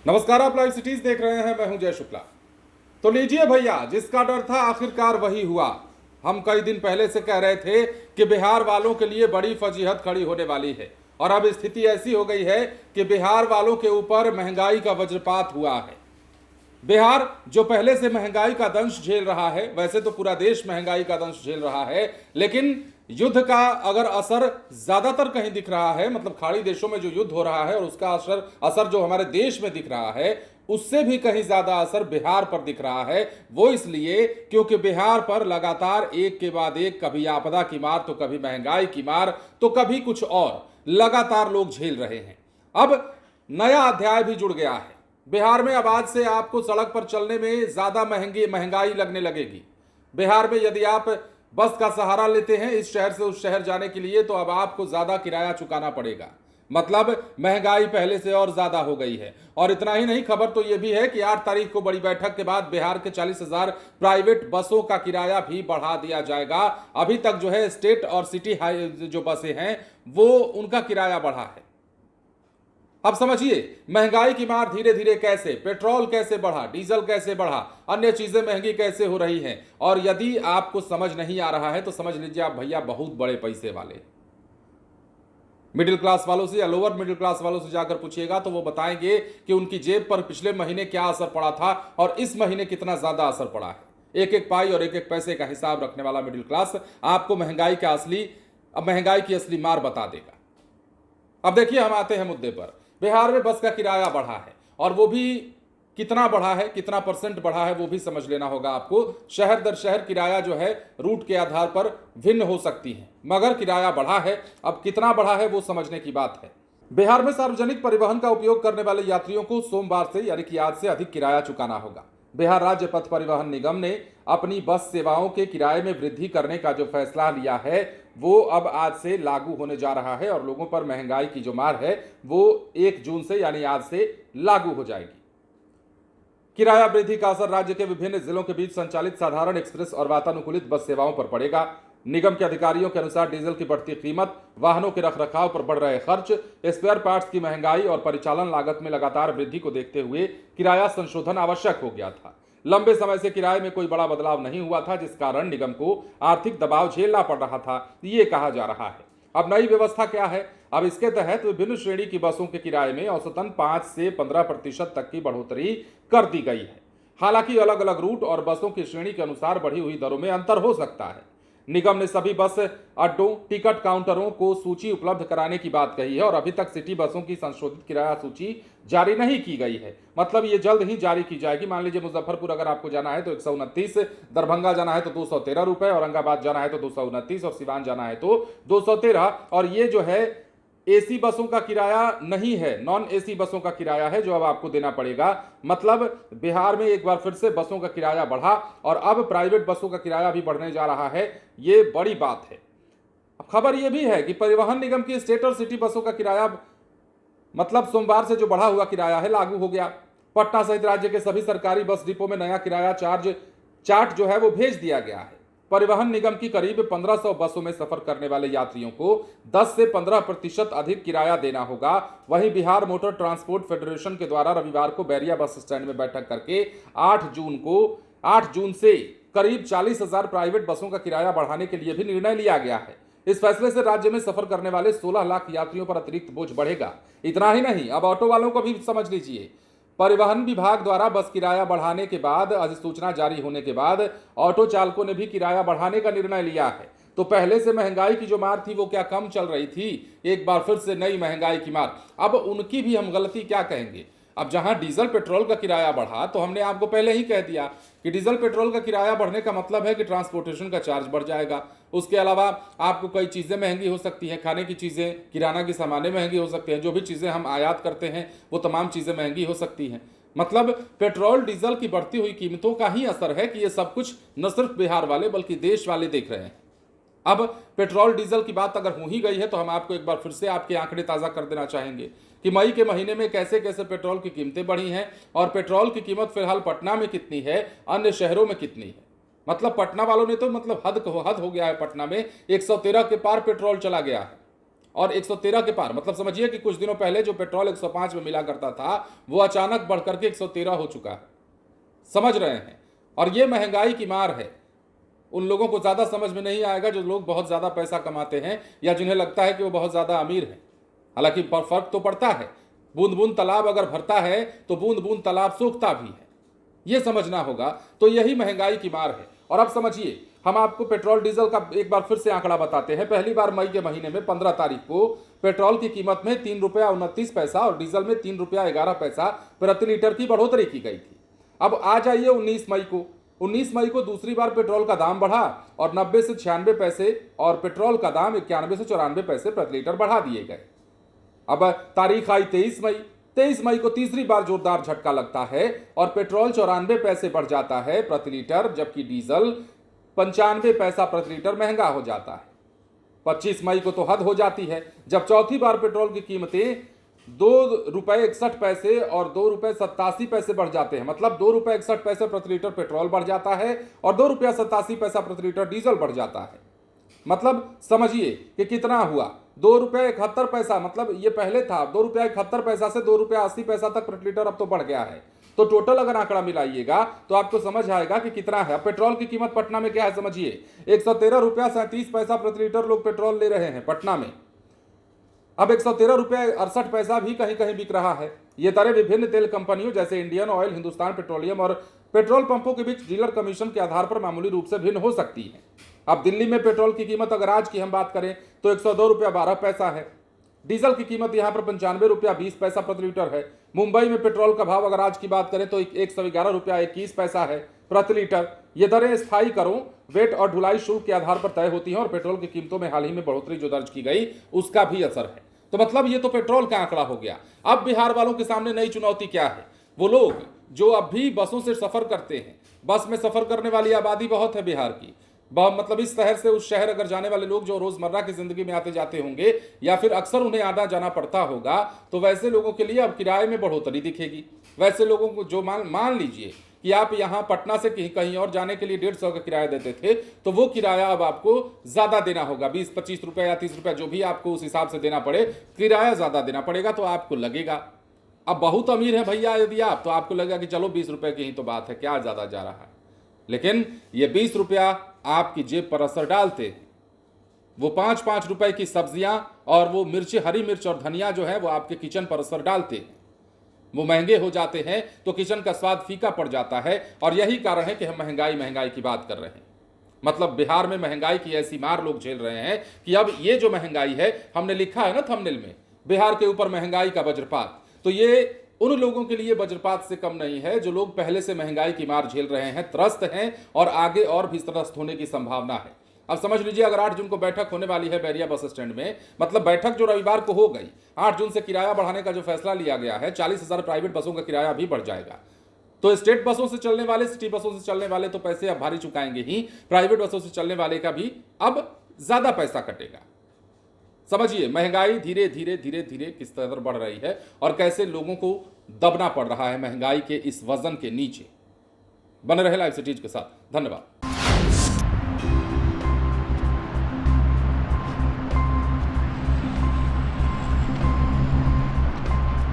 नमस्कार, आप live cities देख रहे हैं। मैं हूं जय शुक्ला। तो लीजिए भैया, जिसका डर था आखिरकार वही हुआ। हम कई दिन पहले से कह रहे थे कि बिहार वालों के लिए बड़ी फजीहत खड़ी होने वाली है और अब स्थिति ऐसी हो गई है कि बिहार वालों के ऊपर महंगाई का वज्रपात हुआ है। बिहार जो पहले से महंगाई का दंश झेल रहा है, वैसे तो पूरा देश महंगाई का दंश झेल रहा है, लेकिन युद्ध का अगर असर ज्यादातर कहीं दिख रहा है, मतलब खाड़ी देशों में जो युद्ध हो रहा है और उसका असर जो हमारे देश में दिख रहा है, उससे भी कहीं ज्यादा असर बिहार पर दिख रहा है। वो इसलिए क्योंकि बिहार पर लगातार एक के बाद एक, कभी आपदा की मार तो कभी महंगाई की मार तो कभी कुछ और, लगातार लोग झेल रहे हैं। अब नया अध्याय भी जुड़ गया है बिहार में। अब आज से आपको सड़क पर चलने में ज्यादा महंगाई लगने लगेगी। बिहार में यदि आप बस का सहारा लेते हैं इस शहर से उस शहर जाने के लिए, तो अब आपको ज्यादा किराया चुकाना पड़ेगा। मतलब महंगाई पहले से और ज्यादा हो गई है। और इतना ही नहीं, खबर तो यह भी है कि 8 तारीख को बड़ी बैठक के बाद बिहार के 40,000 प्राइवेट बसों का किराया भी बढ़ा दिया जाएगा। अभी तक जो है स्टेट और सिटी हाई जो बसें हैं वो उनका किराया बढ़ा है। अब समझिए महंगाई की मार धीरे धीरे कैसे, पेट्रोल कैसे बढ़ा, डीजल कैसे बढ़ा, अन्य चीजें महंगी कैसे हो रही हैं। और यदि आपको समझ नहीं आ रहा है तो समझ लीजिए आप भैया बहुत बड़े पैसे वाले। मिडिल क्लास वालों से या लोअर मिडिल क्लास वालों से जाकर पूछिएगा तो वो बताएंगे कि उनकी जेब पर पिछले महीने क्या असर पड़ा था और इस महीने कितना ज्यादा असर पड़ा है। एक एक पाई और एक एक पैसे का हिसाब रखने वाला मिडिल क्लास आपको महंगाई की असली मार बता देगा। अब देखिए, हम आते हैं मुद्दे पर। बिहार में बस का किराया बढ़ा है और वो भी कितना बढ़ा है, कितना परसेंट बढ़ा है वो भी समझ लेना होगा आपको। शहर दर शहर किराया जो है रूट के आधार पर भिन्न हो सकती है, मगर किराया बढ़ा है। अब कितना बढ़ा है वो समझने की बात है। बिहार में सार्वजनिक परिवहन का उपयोग करने वाले यात्रियों को सोमवार से यानी कि आज से अधिक किराया चुकाना होगा। बिहार राज्य पथ परिवहन निगम ने अपनी बस सेवाओं के किराए में वृद्धि करने का जो फैसला लिया है वो अब आज से लागू होने जा रहा है और लोगों पर महंगाई की जो मार है वो 1 जून से यानी आज से लागू हो जाएगी। किराया वृद्धि का असर राज्य के विभिन्न जिलों के बीच संचालित साधारण एक्सप्रेस और वातानुकूलित बस सेवाओं पर पड़ेगा। निगम के अधिकारियों के अनुसार डीजल की बढ़ती कीमत, वाहनों के रखरखाव पर बढ़ रहे खर्च, स्पेयर पार्ट्स की महंगाई और परिचालन लागत में लगातार वृद्धि को देखते हुए किराया संशोधन आवश्यक हो गया था। लंबे समय से किराए में कोई बड़ा बदलाव नहीं हुआ था, जिस कारण निगम को आर्थिक दबाव झेलना पड़ रहा था, ये कहा जा रहा है। अब नई व्यवस्था क्या है? अब इसके तहत विभिन्न श्रेणी की बसों के किराए में औसतन 5 से 15% तक की बढ़ोतरी कर दी गई है। हालांकि अलग अलग रूट और बसों की श्रेणी के अनुसार बढ़ी हुई दरों में अंतर हो सकता है। निगम ने सभी बस अड्डों, टिकट काउंटरों को सूची उपलब्ध कराने की बात कही है और अभी तक सिटी बसों की संशोधित किराया सूची जारी नहीं की गई है। मतलब ये जल्द ही जारी की जाएगी। मान लीजिए मुजफ्फरपुर अगर आपको जाना है तो 129, दरभंगा जाना है तो 213 रुपए, औरंगाबाद जाना है तो 229 और सिवान जाना है तो 213। और ये जो है एसी बसों का किराया नहीं है, नॉन एसी बसों का किराया है जो अब आपको देना पड़ेगा। मतलब बिहार में एक बार फिर से बसों का किराया बढ़ा और अब प्राइवेट बसों का किराया भी बढ़ने जा रहा है। ये बड़ी बात है। अब खबर यह भी है कि परिवहन निगम की स्टेट और सिटी बसों का किराया मतलब सोमवार से जो बढ़ा हुआ किराया है लागू हो गया। पटना सहित राज्य के सभी सरकारी बस डिपो में नया किराया चार्ट जो है वो भेज दिया गया है। परिवहन निगम की करीब 1500 बसों में सफर करने वाले यात्रियों को 10 से 15% अधिक किराया देना होगा। वहीं बिहार मोटर ट्रांसपोर्ट फेडरेशन के द्वारा रविवार को बैरिया बस स्टैंड में बैठक करके 8 जून से करीब 40,000 प्राइवेट बसों का किराया बढ़ाने के लिए भी निर्णय लिया गया है। इस फैसले से राज्य में सफर करने वाले 16 लाख यात्रियों पर अतिरिक्त बोझ बढ़ेगा। इतना ही नहीं, अब ऑटो वालों को भी समझ लीजिए। परिवहन विभाग द्वारा बस किराया बढ़ाने के बाद, अधिसूचना जारी होने के बाद ऑटो चालकों ने भी किराया बढ़ाने का निर्णय लिया है। तो पहले से महंगाई की जो मार थी वो क्या कम चल रही थी? एक बार फिर से नई महंगाई की मार। अब उनकी भी हम गलती क्या कहेंगे? अब जहां डीजल पेट्रोल का किराया बढ़ा तो हमने आपको पहले ही कह दिया कि डीजल पेट्रोल का किराया बढ़ने का मतलब है कि ट्रांसपोर्टेशन का चार्ज बढ़ जाएगा। उसके अलावा आपको कई चीज़ें महंगी हो सकती हैं, खाने की चीज़ें, किराना की सामानें महंगी हो सकती हैं, जो भी चीज़ें हम आयात करते हैं वो तमाम चीज़ें महंगी हो सकती हैं। मतलब पेट्रोल डीजल की बढ़ती हुई कीमतों का ही असर है कि ये सब कुछ न सिर्फ बिहार वाले बल्कि देश वाले देख रहे हैं। अब पेट्रोल डीजल की बात अगर हो ही गई है तो हम आपको एक बार फिर से आपके आंकड़े ताज़ा कर देना चाहेंगे कि मई के महीने में कैसे कैसे पेट्रोल की कीमतें बढ़ी हैं और पेट्रोल की कीमत फिलहाल पटना में कितनी है, अन्य शहरों में कितनी है। मतलब पटना वालों ने तो मतलब हद हो गया है। पटना में 113 के पार पेट्रोल चला गया है और 113 के पार। मतलब समझिए कि कुछ दिनों पहले जो पेट्रोल 105 में मिला करता था वो अचानक बढ़ करके 113 हो चुका है। समझ रहे हैं? और ये महंगाई की मार है। उन लोगों को ज़्यादा समझ में नहीं आएगा जो लोग बहुत ज़्यादा पैसा कमाते हैं या जिन्हें लगता है कि वो बहुत ज़्यादा अमीर हैं। हालांकि फर्क तो पड़ता है। बूंद बूंद तालाब अगर भरता है तो बूंद बूंद तालाब सूखता भी है, ये समझना होगा। तो यही महंगाई की मार है। और अब समझिए, हम आपको पेट्रोल डीजल का एक बार फिर से आंकड़ा बताते हैं। पहली बार मई के महीने में 15 तारीख को पेट्रोल की कीमत में 3 रुपया 29 पैसा और डीजल में 3 रुपया 11 पैसा प्रति लीटर की बढ़ोतरी की गई थी। अब आ जाइए 19 मई को। 19 मई को दूसरी बार पेट्रोल का दाम बढ़ा और 90 से 96 पैसे और पेट्रोल का दाम 91 से 94 पैसे प्रति लीटर बढ़ा दिए गए। अब तारीख आई 23 मई। 23 मई को तीसरी बार जोरदार झटका लगता है और पेट्रोल 94 पैसे बढ़ जाता है प्रति लीटर, जबकि डीजल 95 पैसा प्रति लीटर महंगा हो जाता है। 25 मई को तो हद हो जाती है जब चौथी बार पेट्रोल की कीमतें 2 रुपये 61 पैसे और 2 रुपये 87 पैसे बढ़ जाते हैं। मतलब 2 रुपये 61 पैसे प्रति लीटर पेट्रोल बढ़ जाता है और 2 रुपया 87 पैसा प्रति लीटर डीजल बढ़ जाता है। मतलब समझिए कि कितना हुआ, 2 रुपये 71 पैसा। मतलब ये पहले था 2 रुपया 71 पैसा से 2 रुपया 80 पैसा तक प्रति लीटर अब तो बढ़ गया है। तो टोटल अगर आंकड़ा मिलाइएगा तो आपको समझ आएगा कि कितना है। पेट्रोल की कीमत पटना में क्या है समझिए, 113 रुपया 37 पैसा प्रति लीटर लोग पेट्रोल ले रहे हैं पटना में। अब 113 रुपये 68 पैसा भी कहीं कहीं बिक रहा है। ये दरें विभिन्न तेल कंपनियों जैसे इंडियन ऑयल, हिंदुस्तान पेट्रोलियम और पेट्रोल पंपों के बीच डीलर कमीशन के आधार पर मामूली रूप से भिन्न हो सकती है। अब दिल्ली में पेट्रोल की कीमत अगर आज की हम बात करें तो 102 रुपया 12 पैसा है। डीजल की कीमत यहाँ पर 95 रुपया 20 पैसा प्रति लीटर है। मुंबई में पेट्रोल का भाव अगर आज की बात करें तो 111 रुपया 21 पैसा है प्रति लीटर। ये दरें स्थायी करों, वेट और ढुलाई शुल्क के आधार पर तय होती हैं और पेट्रोल की कीमतों में हाल ही में बढ़ोतरी जो दर्ज की गई उसका भी असर है। तो मतलब ये तो पेट्रोल का आंकड़ा हो गया। अब बिहार वालों के सामने नई चुनौती क्या है? वो लोग जो अब भी बसों से सफर करते हैं, बस में सफर करने वाली आबादी बहुत है बिहार की। मतलब इस शहर से उस शहर अगर जाने वाले लोग जो रोजमर्रा की जिंदगी में आते जाते होंगे या फिर अक्सर उन्हें आना जाना पड़ता होगा, तो वैसे लोगों के लिए अब किराए में बढ़ोतरी दिखेगी। वैसे लोगों को जो मान लीजिए कि आप यहाँ पटना से कहीं और जाने के लिए 150 का किराया देते थे, तो वो किराया अब आपको ज्यादा देना होगा। 20-25 रुपये या 30 रुपये जो भी आपको उस हिसाब से देना पड़े, किराया ज्यादा देना पड़ेगा। तो आपको लगेगा अब बहुत अमीर है भैया यदि आप, तो आपको लगेगा कि चलो 20 रुपये की ही तो बात है, क्या ज्यादा जा रहा है। लेकिन ये 20 रुपया आपकी जेब पर असर डालते हैं। वो 5-5 रुपए की सब्जियां और वो मिर्ची, हरी मिर्च और धनिया जो है वो आपके किचन पर असर डालते हैं। वो महंगे हो जाते हैं तो किचन का स्वाद फीका पड़ जाता है। और यही कारण है कि हम महंगाई की बात कर रहे हैं। मतलब बिहार में महंगाई की ऐसी मार लोग झेल रहे हैं कि अब ये जो महंगाई है, हमने लिखा है ना थंबनेल में, बिहार के ऊपर महंगाई का वज्रपात, तो ये उन लोगों के लिए वज्रपात से कम नहीं है जो लोग पहले से महंगाई की मार झेल रहे हैं, त्रस्त हैं और आगे और भी त्रस्त होने की संभावना है। अब समझ लीजिए, अगर 8 जून को बैठक होने वाली है बैरिया बस स्टैंड में, मतलब बैठक जो रविवार को हो गई, 8 जून से किराया बढ़ाने का जो फैसला लिया गया है, 40,000 प्राइवेट बसों का किराया भी बढ़ जाएगा। तो स्टेट बसों से चलने वाले, सिटी बसों से चलने वाले तो पैसे अब भारी चुकाएंगे ही, प्राइवेट बसों से चलने वाले का भी अब ज्यादा पैसा कटेगा। समझिए महंगाई धीरे धीरे धीरे धीरे किस तरह बढ़ रही है और कैसे लोगों को दबना पड़ रहा है महंगाई के इस वजन के नीचे। बने रहे लाइव सिटीज के साथ। धन्यवाद।